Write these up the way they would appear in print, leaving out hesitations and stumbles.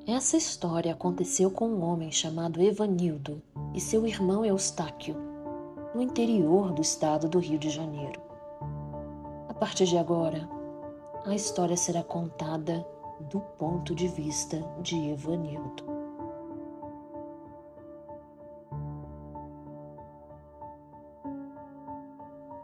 Essa história aconteceu com um homem chamado Evanildo e seu irmão Eustáquio, no interior do estado do Rio de Janeiro. A partir de agora, a história será contada do ponto de vista de Evanildo.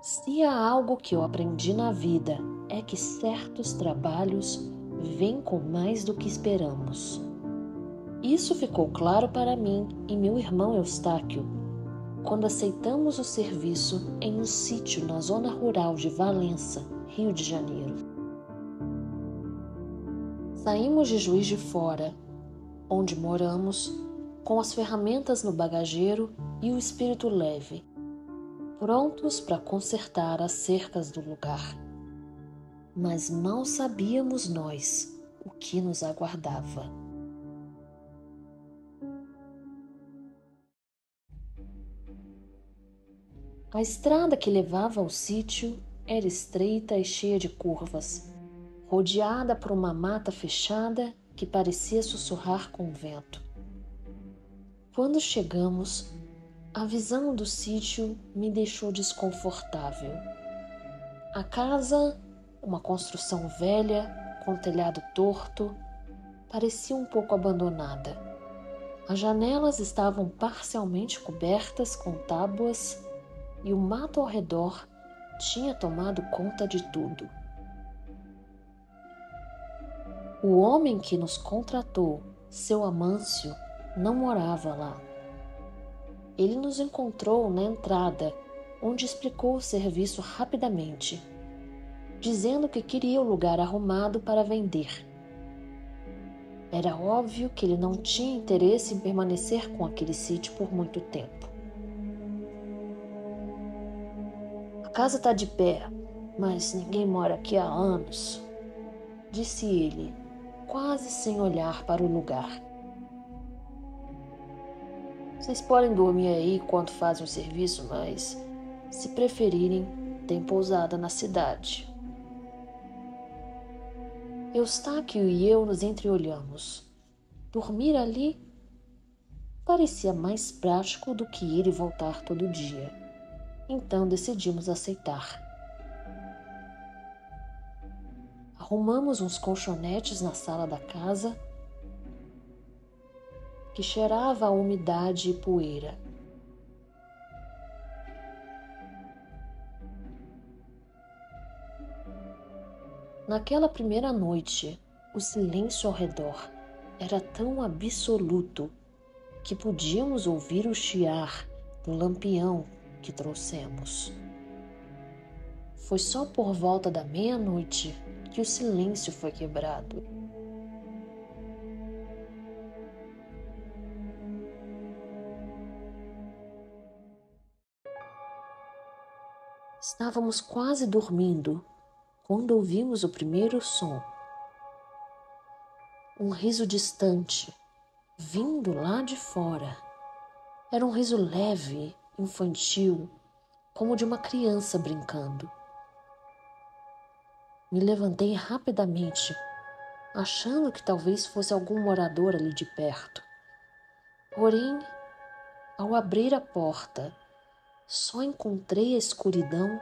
Se há algo que eu aprendi na vida é que certos trabalhos vêm com mais do que esperamos. Isso ficou claro para mim e meu irmão Eustáquio quando aceitamos o serviço em um sítio na zona rural de Valença, Rio de Janeiro. Saímos de Juiz de Fora, onde moramos, com as ferramentas no bagageiro e o espírito leve, prontos para consertar as cercas do lugar. Mas mal sabíamos nós o que nos aguardava. A estrada que levava ao sítio era estreita e cheia de curvas, rodeada por uma mata fechada que parecia sussurrar com o vento. Quando chegamos, a visão do sítio me deixou desconfortável. A casa, uma construção velha, com telhado torto, parecia um pouco abandonada. As janelas estavam parcialmente cobertas com tábuas e o mato ao redor tinha tomado conta de tudo. O homem que nos contratou, seu Amâncio, não morava lá. Ele nos encontrou na entrada, onde explicou o serviço rapidamente, dizendo que queria o lugar arrumado para vender. Era óbvio que ele não tinha interesse em permanecer com aquele sítio por muito tempo. A casa está de pé, mas ninguém mora aqui há anos, disse ele, quase sem olhar para o lugar. Vocês podem dormir aí enquanto fazem o serviço, mas, se preferirem, tem pousada na cidade. Eustáquio e eu nos entreolhamos. Dormir ali parecia mais prático do que ir e voltar todo dia. Então decidimos aceitar. Arrumamos uns colchonetes na sala da casa, que cheirava a umidade e poeira. Naquela primeira noite, o silêncio ao redor era tão absoluto que podíamos ouvir o chiar do lampião que trouxemos. Foi só por volta da meia-noite que o silêncio foi quebrado. Estávamos quase dormindo quando ouvimos o primeiro som. Um riso distante, vindo lá de fora. Era um riso leve, infantil, como de uma criança brincando. Me levantei rapidamente, achando que talvez fosse algum morador ali de perto. Porém, ao abrir a porta, só encontrei a escuridão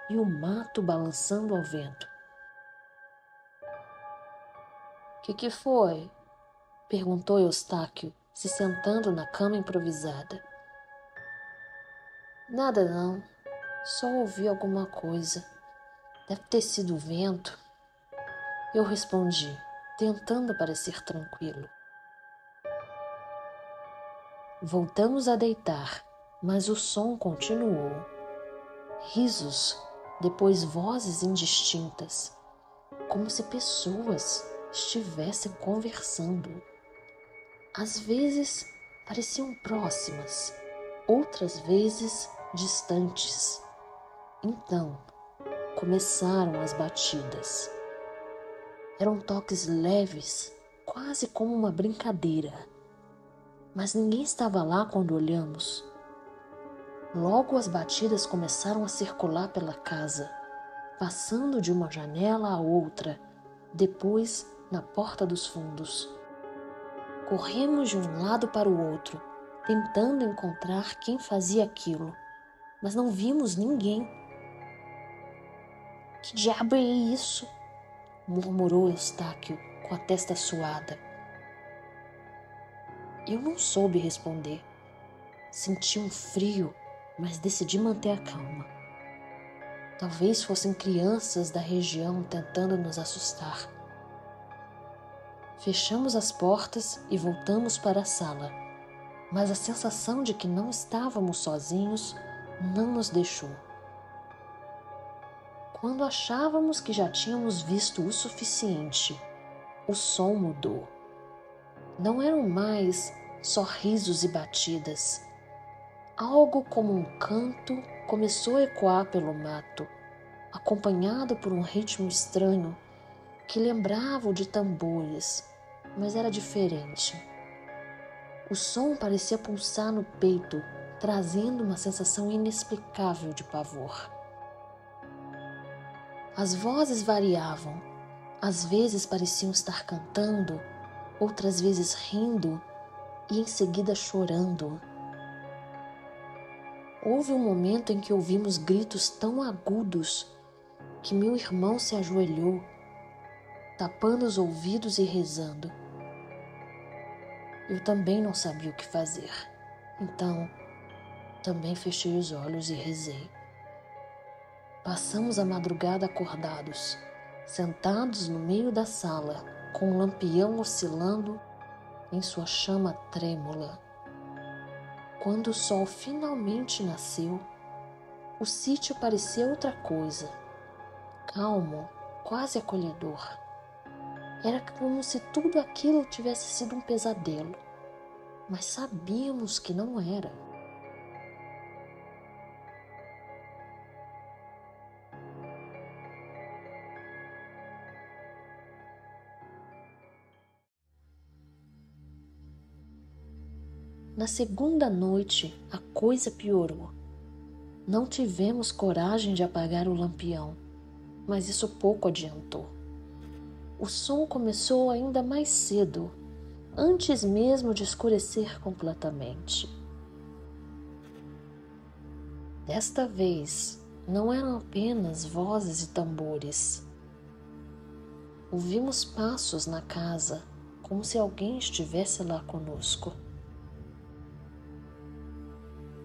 e o mato balançando ao vento. Que foi? Perguntou Eustáquio, se sentando na cama improvisada. Nada não, só ouvi alguma coisa. Deve ter sido o vento. Eu respondi, tentando parecer tranquilo. Voltamos a deitar, mas o som continuou. Risos, depois vozes indistintas, como se pessoas estivessem conversando. Às vezes pareciam próximas, outras vezes distantes. Então, começaram as batidas. Eram toques leves, quase como uma brincadeira. Mas ninguém estava lá quando olhamos. Logo as batidas começaram a circular pela casa, passando de uma janela a outra, depois na porta dos fundos. Corremos de um lado para o outro, tentando encontrar quem fazia aquilo, mas não vimos ninguém. Que diabo é isso? Murmurou Eustáquio com a testa suada. Eu não soube responder. Senti um frio, mas decidi manter a calma. Talvez fossem crianças da região tentando nos assustar. Fechamos as portas e voltamos para a sala, mas a sensação de que não estávamos sozinhos não nos deixou. Quando achávamos que já tínhamos visto o suficiente, o som mudou. Não eram mais só risos e batidas. Algo como um canto começou a ecoar pelo mato, acompanhado por um ritmo estranho que lembrava o de tambores, mas era diferente. O som parecia pulsar no peito, trazendo uma sensação inexplicável de pavor. As vozes variavam. Às vezes pareciam estar cantando, outras vezes rindo e em seguida chorando. Houve um momento em que ouvimos gritos tão agudos que meu irmão se ajoelhou, tapando os ouvidos e rezando. Eu também não sabia o que fazer, então também fechei os olhos e rezei. Passamos a madrugada acordados, sentados no meio da sala, com o lampião oscilando em sua chama trêmula. Quando o sol finalmente nasceu, o sítio parecia outra coisa, calmo, quase acolhedor. Era como se tudo aquilo tivesse sido um pesadelo, mas sabíamos que não era. Na segunda noite, a coisa piorou. Não tivemos coragem de apagar o lampião, mas isso pouco adiantou. O som começou ainda mais cedo, antes mesmo de escurecer completamente. Desta vez, não eram apenas vozes e tambores. Ouvimos passos na casa, como se alguém estivesse lá conosco.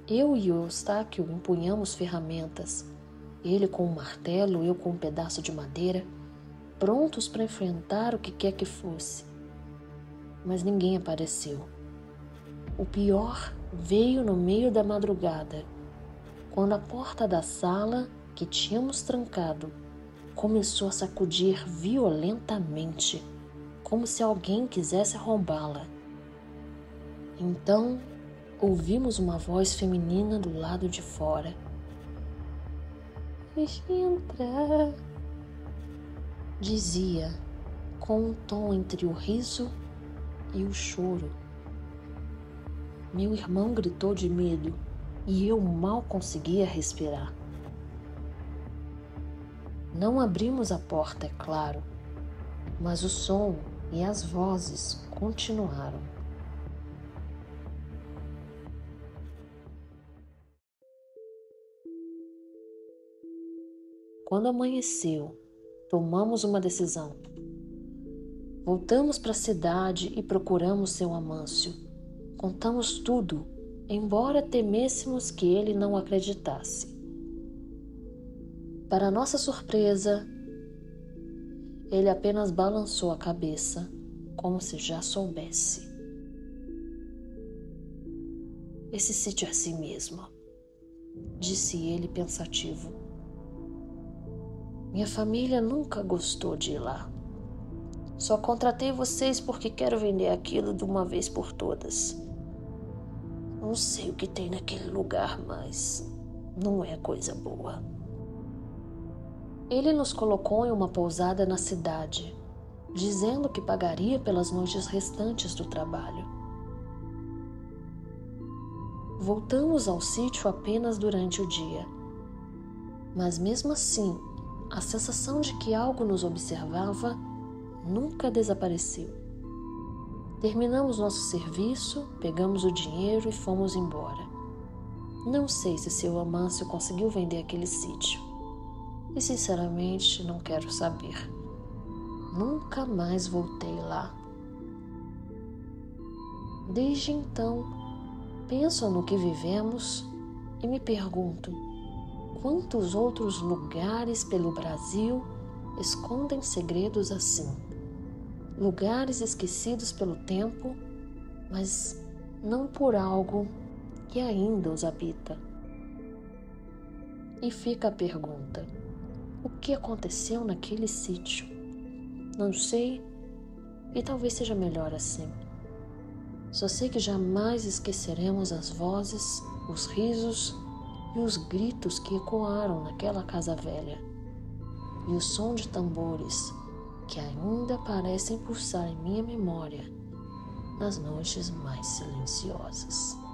Eu e Eustáquio empunhamos ferramentas, ele com um martelo, eu com um pedaço de madeira, prontos para enfrentar o que quer que fosse. Mas ninguém apareceu. O pior veio no meio da madrugada, quando a porta da sala, que tínhamos trancado, começou a sacudir violentamente, como se alguém quisesse arrombá-la. Então, ouvimos uma voz feminina do lado de fora. Deixe entrar, dizia, com um tom entre o riso e o choro. Meu irmão gritou de medo e eu mal conseguia respirar. Não abrimos a porta, é claro, mas o som e as vozes continuaram. Quando amanheceu, tomamos uma decisão. Voltamos para a cidade e procuramos seu Amâncio. Contamos tudo, embora temêssemos que ele não acreditasse. Para nossa surpresa, ele apenas balançou a cabeça, como se já soubesse. Esse sítio é assim mesmo, disse ele pensativo. Minha família nunca gostou de ir lá. Só contratei vocês porque quero vender aquilo de uma vez por todas. Não sei o que tem naquele lugar, mas não é coisa boa. Ele nos colocou em uma pousada na cidade, dizendo que pagaria pelas noites restantes do trabalho. Voltamos ao sítio apenas durante o dia. Mas mesmo assim, a sensação de que algo nos observava nunca desapareceu. Terminamos nosso serviço, pegamos o dinheiro e fomos embora. Não sei se seu Amâncio conseguiu vender aquele sítio. E sinceramente não quero saber. Nunca mais voltei lá. Desde então, penso no que vivemos e me pergunto quantos outros lugares pelo Brasil escondem segredos assim. Lugares esquecidos pelo tempo, mas não por algo que ainda os habita. E fica a pergunta: o que aconteceu naquele sítio? Não sei, e talvez seja melhor assim. Só sei que jamais esqueceremos as vozes, os risos e os gritos que ecoaram naquela casa velha, e o som de tambores que ainda parecem pulsar em minha memória nas noites mais silenciosas.